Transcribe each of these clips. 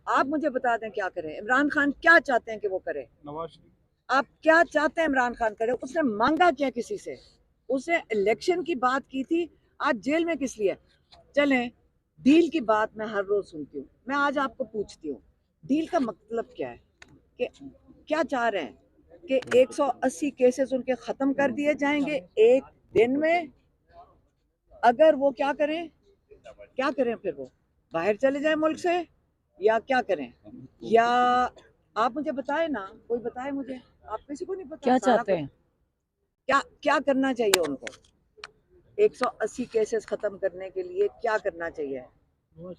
आप मुझे बता दें क्या करें। इमरान खान क्या चाहते हैं कि वो करे? नवाज शरीफ आप क्या चाहते हैं इमरान खान करे? उसने मांगा क्या किसी से? उसने इलेक्शन की बात की थी, आज जेल में किस लिए? चलें, डील की बात मैं हर रोज सुनती हूँ, मैं आज आपको पूछती हूँ, डील का मतलब क्या है? कि क्या चाह रहे हैं कि 180 केसेस उनके खत्म कर दिए जाएंगे एक दिन में? अगर वो क्या करें, क्या करें फिर? वो बाहर चले जाए मुल्क से या क्या करें? या आप मुझे बताए ना, कोई बताए मुझे, आप किसी को नहीं पता क्या सारा चाहते कुछ। हैं? क्या क्या करना चाहिए उनको? 180 केसेस खत्म करने के लिए क्या करना चाहिए? अच्छा,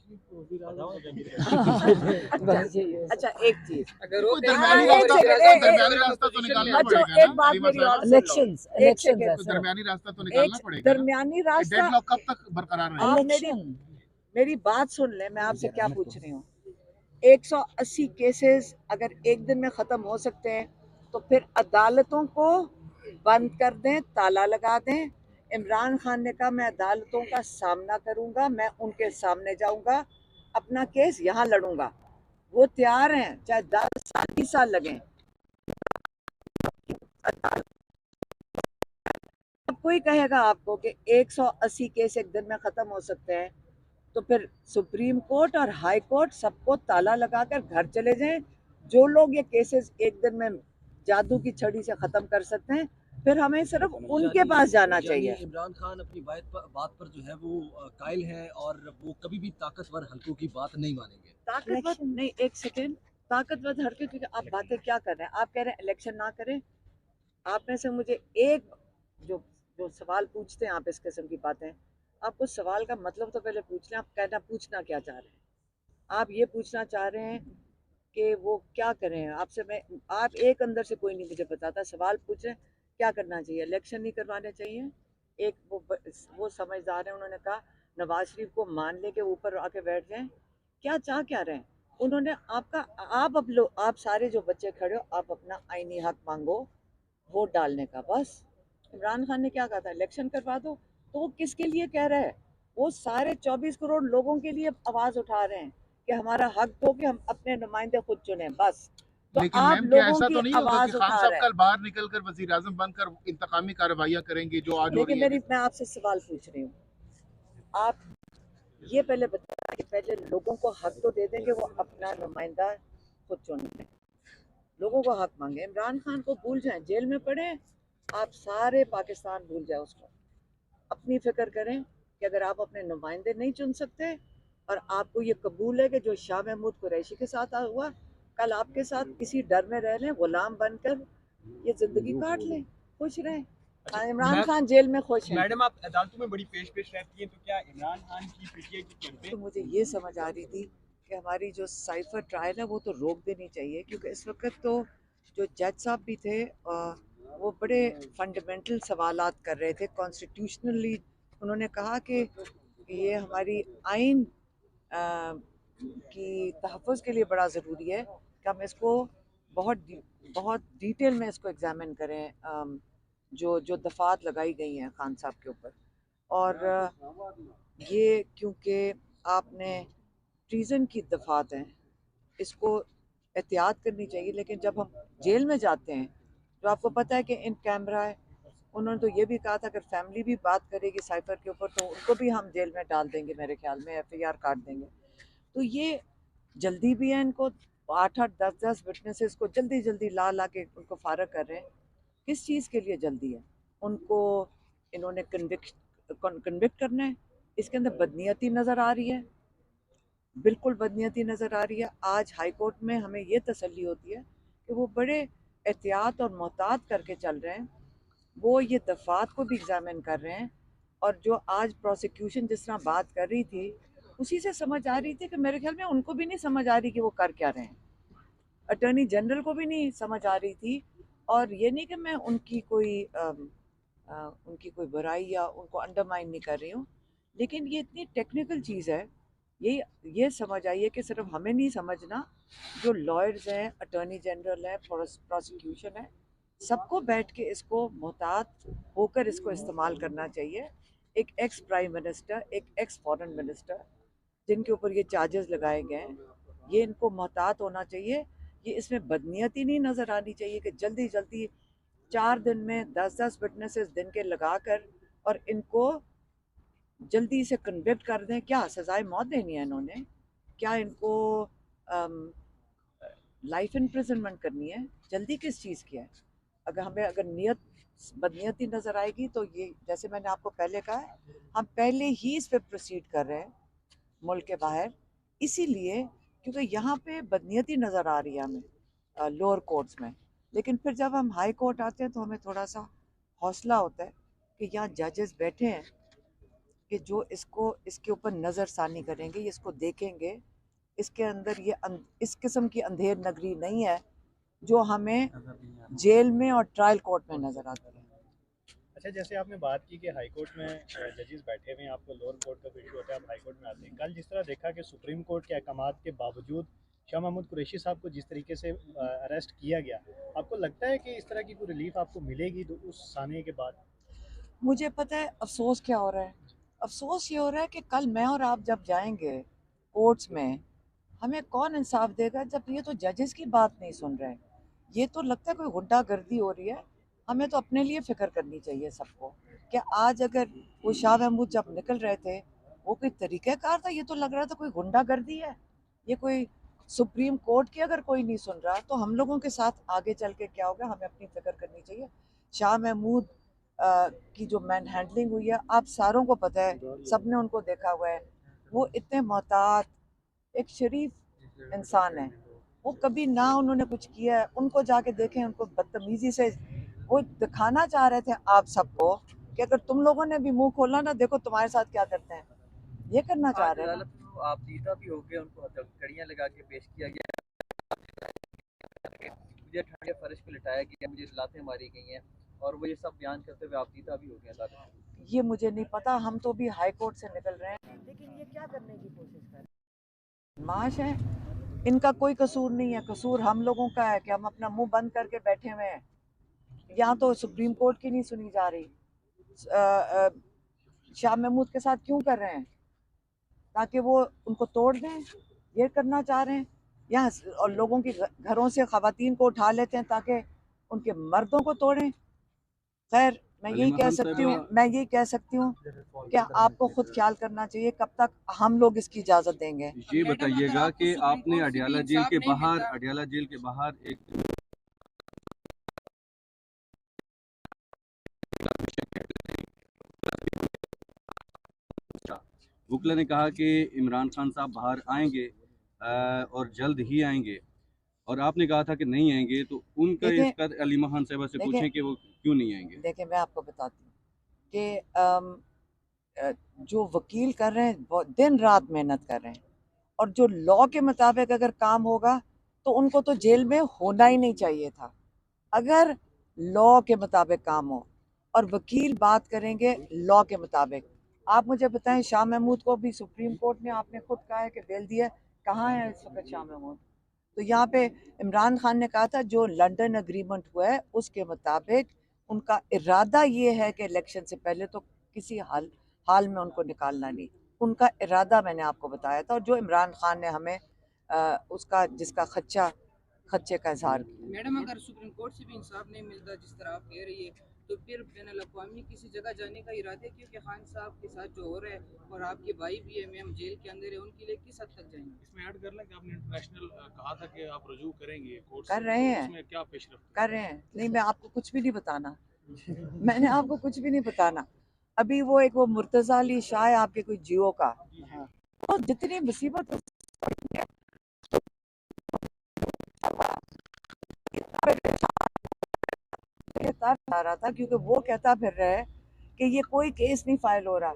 बस यही है। अच्छा एक चीज, अगर वो दरमियानी रास्ता तो निकालना अच्छा पड़ेगा एक ना बात रीमा मेरी साहब। और सुन लो, इलेक्शंस एक इलेक्शंस सेकेंड, है तो सर। दरमियानी रास्ता तो एक निकालना पड़ेगा ना। दरमियानी रास्ता। डेडलॉक कब तक बरकरार रहेगा? आप इलेक्शन मेरी बात सुन ले, मैं आपसे क्या पूछ रही हूँ। 180 केसेस अगर एक दिन में खत्म हो सकते हैं तो फिर अदालतों को बंद कर दें, ताला लगा दें। इमरान खान ने कहा मैं अदालतों का सामना करूंगा, मैं उनके सामने जाऊंगा, अपना केस यहाँ लड़ूंगा। वो तैयार हैं, चाहे 10 साल 20 साल लगे। अब कोई कहेगा आपको कि 180 केस एक दिन में खत्म हो सकते हैं, तो फिर सुप्रीम कोर्ट और हाई कोर्ट सबको ताला लगाकर घर चले जाएं। जो लोग ये केसेस एक दिन में जादू की छड़ी से खत्म कर सकते हैं, फिर हमें सिर्फ उनके पास जाना चाहिए। इमरान खान अपनी बात पर जो है वो कायल है और वो कभी भी ताकतवर हलकों की बात नहीं मानेंगे। ताकतवर नहीं, एक सेकेंड, ताकतवर हरकत, क्योंकि आप बातें क्या कर रहे हैं? आप कह रहे हैं इलेक्शन ना करें। आप में से मुझे एक जो जो सवाल पूछते हैं आप इस किस्म की बातें, आप उस सवाल का मतलब तो पहले पूछ लें। आप कहना पूछना क्या चाह रहे हैं? आप ये पूछना चाह रहे हैं कि वो क्या करें? आपसे मैं, आप एक अंदर से कोई नहीं मुझे बताता, सवाल पूछ रहे हैं क्या करना चाहिए? इलेक्शन नहीं करवाने चाहिए। एक वो समझदार है, उन्होंने कहा नवाज शरीफ को मान ले के ऊपर आके बैठ जाएं। क्या चाह क्या रहे हैं उन्होंने? आपका, आप अब लो, आप सारे जो बच्चे खड़े हो, आप अपना आईनी हक मांगो वोट डालने का, बस। इमरान खान ने क्या कहा था? इलेक्शन करवा दो। तो वो किसके लिए कह रहा है? वो सारे 24 करोड़ लोगों के लिए आवाज उठा रहे हैं कि हमारा हक दो कि हम अपने नुमाइंदे खुद चुने, बस। तो लेकिन आप मैम क्या लोगों ऐसा की तो नहीं होगा कि आवाज खान उठा साहब रहे कल हैं। बाहर निकलकर वजीर आजम बनकर इंतकामी कार्रवाइयां करेंगे जो आज हो लेकिन रही है? मैं आपसे सवाल पूछ रही हूँ, आप ये पहले बताएं कि पहले लोगों को हक तो दे देंगे वो अपना नुमाइंदा खुद चुने। लोगों को हक मांगे। इमरान खान को भूल जाएं, जेल में पड़े, आप सारे पाकिस्तान भूल जाए उसको। अपनी फिक्र करें कि अगर आप अपने नुमाइंदे नहीं चुन सकते और आपको ये कबूल है कि जो शाह महमूद कुरैशी के साथ हुआ, कल आपके साथ इसी डर में रह लें, गुलाम बनकर ये जिंदगी काट लें, खुश रहें। इमरान खान जेल में खुश हैं। मैडम, आप अदालतों में बड़ी पेश रहती हैं, तो क्या इमरान खान की पीटीआई की कैंपेन? तो मुझे ये समझ आ रही थी कि हमारी जो साइफर ट्रायल है वो तो रोक देनी चाहिए, क्योंकि इस वक्त तो जो जज साहब भी थे वो बड़े फंडामेंटल सवालात कर रहे थे कॉन्स्टिट्यूशनली। उन्होंने कहा कि ये हमारी आइन की तहफ़्फ़ुज़ के लिए बड़ा ज़रूरी है कि हम इसको बहुत डिटेल में इसको एग्ज़ामिन करें, जो जो दफ़ात लगाई गई हैं खान साहब के ऊपर। और ये क्योंकि आपने ट्रीज़न की दफ़ात हैं, इसको एहतियात करनी चाहिए। लेकिन जब हम जेल में जाते हैं, तो आपको पता है कि इन कैमरा है। उन्होंने तो ये भी कहा था अगर फैमिली भी बात करेगी साइफर के ऊपर तो उनको भी हम जेल में डाल देंगे, मेरे ख्याल में एफआईआर काट देंगे। तो ये जल्दी भी है इनको, 8-8 10-10 विटनेसेस को जल्दी जल्दी ला ला के उनको फारग कर रहे हैं। किस चीज़ के लिए जल्दी है? उनको इन्होंने कन्विक्ट करना है। इसके अंदर बदनीयती नज़र आ रही है, बिल्कुल बदनीयती नज़र आ रही है। आज हाई कोर्ट में हमें ये तसल्ली होती है कि वो बड़े एहतियात और मोहतात करके चल रहे हैं। वो ये दफ़ात को भी एग्ज़ामिन कर रहे हैं। और जो आज प्रोसिक्यूशन जिस तरह बात कर रही थी, उसी से समझ आ रही थी कि मेरे ख्याल में उनको भी नहीं समझ आ रही कि वो कर क्या रहे हैं। अटर्नी जनरल को भी नहीं समझ आ रही थी। और ये नहीं कि मैं उनकी कोई बुराई या उनको अंडरमाइन नहीं कर रही हूँ, लेकिन ये इतनी टेक्निकल चीज़ है। ये समझ आइए कि सिर्फ हमें नहीं समझना, जो लॉयर्स हैं, अटर्नी जनरल है, प्रोसिक्यूशन है, सबको बैठ के इसको मोहतात होकर इसको इस्तेमाल करना चाहिए। एक एक्स प्राइम मिनिस्टर, एक एक्स फॉरेन मिनिस्टर, जिनके ऊपर ये चार्जेस लगाए गए हैं, ये इनको मोहतात होना चाहिए। ये इसमें बदनीयती नहीं नज़र आनी चाहिए कि जल्दी जल्दी 4 दिन में 10-10 विटनेसेस दिन के लगाकर और इनको जल्दी से कन्विक्ट कर दें। क्या सजाए मौत देनी है इन्होंने? क्या इनको लाइफ इम्प्रिजनमेंट करनी है? जल्दी किस चीज़ की है? अगर नियत बदनीयती नज़र आएगी तो ये, जैसे मैंने आपको पहले कहा है, हम पहले ही इस पे प्रोसीड कर रहे हैं मुल्क के बाहर, इसीलिए क्योंकि यहाँ पे बदनीयती नज़र आ रही है हमें लोअर कोर्ट्स में। लेकिन फिर जब हम हाई कोर्ट आते हैं तो हमें थोड़ा सा हौसला होता है कि यहाँ जजेस बैठे हैं कि जो इसके ऊपर नज़रसानी करेंगे, ये इसको देखेंगे, इसके अंदर इस किस्म की अंधेर नगरी नहीं है जो हमें जेल में और ट्रायल कोर्ट में नज़र आती है। अच्छा, जैसे आपने बात की कि हाई कोर्ट में जजेस बैठे हुए हैं, आपको लोअर कोर्ट का इशू होता है, आप हाई कोर्ट में आते हैं। कल जिस तरह देखा कि सुप्रीम कोर्ट के अहकामात के बावजूद शाह महमूद कुरैशी साहब को जिस तरीके से अरेस्ट किया गया, आपको लगता है कि इस तरह की कोई रिलीफ आपको मिलेगी उस साने के बाद? मुझे पता है अफसोस क्या हो रहा है। अफसोस ये हो रहा है कि कल मैं और आप जब जाएंगे कोर्ट्स में, हमें कौन इंसाफ देगा जब ये तो जजेस की बात नहीं सुन रहे हैं। ये तो लगता है कोई गुंडागर्दी हो रही है। हमें तो अपने लिए फ़िक्र करनी चाहिए सबको। क्या आज अगर वो शाह महमूद जब निकल रहे थे, वो कोई तरीक़ाकार था? ये तो लग रहा था कोई गुंडागर्दी है। ये कोई सुप्रीम कोर्ट की अगर कोई नहीं सुन रहा तो हम लोगों के साथ आगे चल के क्या होगा, हमें अपनी फ़िक्र करनी चाहिए। शाह महमूद की जो मैन हैंडलिंग हुई है, आप सारों को पता है, सबने उनको देखा हुआ है। वो इतने मोहतात, एक शरीफ इंसान है। वो कभी ना उन्होंने कुछ किया है। उनको जाके देखें, उनको बदतमीजी से वो दिखाना चाह रहे थे आप सबको कि अगर तुम लोगों ने भी मुंह खोला ना, देखो तुम्हारे साथ क्या करते हैं। ये करना चाह रहे हैं ना। आप जीता भी हो गए, उनको कड़ियां लगा के पेश किया गया, मुझे ठंडे फर्श पे लिटाया गया, मुझे लातें मारी गई हैं, और वो ये सब बयान करते हुए आप जीता भी हो गए अदालत। ये मुझे नहीं पता, हम तो भी हाई कोर्ट से निकल रहे हैं। लेकिन ये क्या करने की कोशिश कर रहे हैं? माश है, इनका कोई कसूर नहीं है। कसूर हम लोगों का है कि हम अपना मुंह बंद करके बैठे हुए हैं। यहाँ तो सुप्रीम कोर्ट की नहीं सुनी जा रही। शाह महमूद के साथ क्यों कर रहे हैं? ताकि वो उनको तोड़ दें, ये करना चाह रहे हैं। यहाँ और लोगों के घरों से खवातीन को उठा लेते हैं ताकि उनके मर्दों को तोड़ें। खैर, मैं यही कह सकती हूँ कि आपको खुद ख्याल करना चाहिए कब तक हम लोग इसकी इजाज़त देंगे। ये बताइएगा कि आपने अडयाला जेल के बाहर एक वकील ने कहा कि इमरान खान साहब बाहर आएंगे और जल्द ही आएंगे, और आपने कहा था कि नहीं आएंगे, तो उनका इसका अलीमा खान साहबा से पूछें कि वो क्यों नहीं आएंगे। देखिए, मैं आपको बताती हूँ कि जो वकील कर रहे हैं दिन रात मेहनत कर रहे हैं, और जो लॉ के मुताबिक अगर काम होगा तो उनको तो जेल में होना ही नहीं चाहिए था। अगर लॉ के मुताबिक काम हो और वकील बात करेंगे लॉ के मुताबिक। आप मुझे बताएं, शाह महमूद को भी सुप्रीम कोर्ट ने, आपने खुद कहा है कि बेल दिया, कहाँ है इस वक्त शाह महमूद? तो यहाँ पे इमरान खान ने कहा था जो लंदन एग्रीमेंट हुआ है उसके मुताबिक उनका इरादा ये है कि इलेक्शन से पहले तो किसी हाल में उनको निकालना नहीं। उनका इरादा मैंने आपको बताया था, और जो इमरान खान ने हमें उसका जिसका खदशे का इजहार किया। मैडम, अगर सुप्रीम कोर्ट से भी इंसाफ नहीं मिलता जिस तरह आप कह रही है, तो फिर बैनुल-अक़वामी किसी जगह जाने का इरादा है? क्योंकि खान साहब के साथ जो हो रहा है, और आपके भाई भी है, मैम जेल के अंदर है, उनके लिए किस हद तक जाएंगे? इसमें ऐड कर लें कि आपने इंटरनेशनल कहा था कि आप रुजू करेंगे कोर्ट कर रहे हैं, उसमें क्या पेशरफ्त कर रहे हैं। नहीं, मैं आपको कुछ भी नहीं बताना मैंने आपको कुछ भी नहीं बताना। अभी वो मुर्तज़ा अली शाह है आपके कोई जियो का, तो जितनी मुसीबत आ रहा था, क्योंकि वो कहता फिर रहा है कि ये कोई केस नहीं फाइल हो रहा,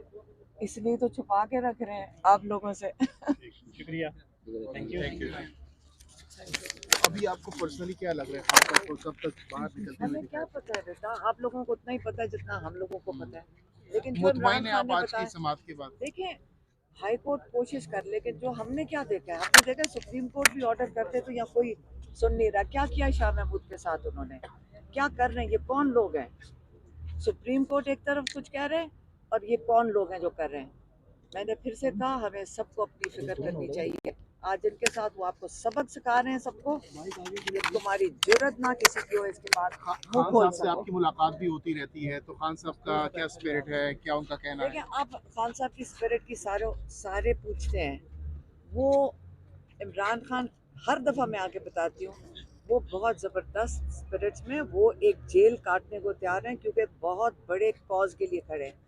इसलिए तो छुपा के रख रहे हैं आप लोगों से। शुक्रिया, थैंक यू। अभी आपको पर्सनली क्या लग रहा है, आपको कब तक बाहर निकलते हमें क्या पता है बेटा, आप लोगों को उतना ही पता है जितना हम लोगों को पता है। लेकिन जो मुतमईन इमरान है खान आप ने आज की बताया, समाअत के बाद? देखिए हाई कोर्ट कोशिश कर, लेकिन जो हमने क्या देखा है, हमने देखा सुप्रीम कोर्ट भी ऑर्डर करते तो यहाँ कोई सुन नहीं रहा। क्या किया शाह महमूद के साथ उन्होंने, क्या कर रहे हैं, ये कौन लोग हैं? सुप्रीम कोर्ट एक तरफ कुछ कह रहे हैं और ये कौन लोग हैं जो कर रहे हैं? मैंने फिर से कहा, हमें सबको अपनी फिक्र करनी चाहिए। आज इनके साथ वो आपको सबक सिखा रहे हैं सबको कि तुम्हारी जुर्रत ना किसी की हो इसके बाद खान मुंह खोल साहब से सको। आपकी मुलाकात भी होती रहती है, तो खान साहब का क्या स्पिरिट है, क्या उनका कहना है? देखिए, आप खान साहब की स्पिरिट की सारे पूछते हैं। वो इमरान खान हर दफ़ा मैं आके बताती हूँ, वो बहुत ज़बरदस्त स्पिरिट्स में वो एक जेल काटने को तैयार हैं, क्योंकि बहुत बड़े कॉज के लिए खड़े हैं।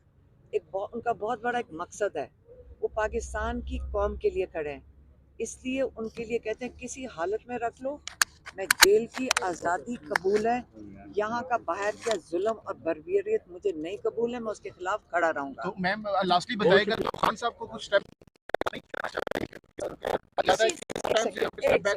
उनका बहुत बड़ा एक मकसद है, वो पाकिस्तान की कौम के लिए खड़े हैं। इसलिए उनके लिए कहते हैं किसी हालत में रख लो, मैं जेल की आज़ादी कबूल है, यहाँ का बाहर का जुल्म और बर्बरियत मुझे नहीं कबूल है, मैं उसके खिलाफ खड़ा रहूँगा। तो मैम लास्टली बताइएगा, तो खान साहब को कुछ स्टेप नहीं करना चाहिए? एक सेकंड,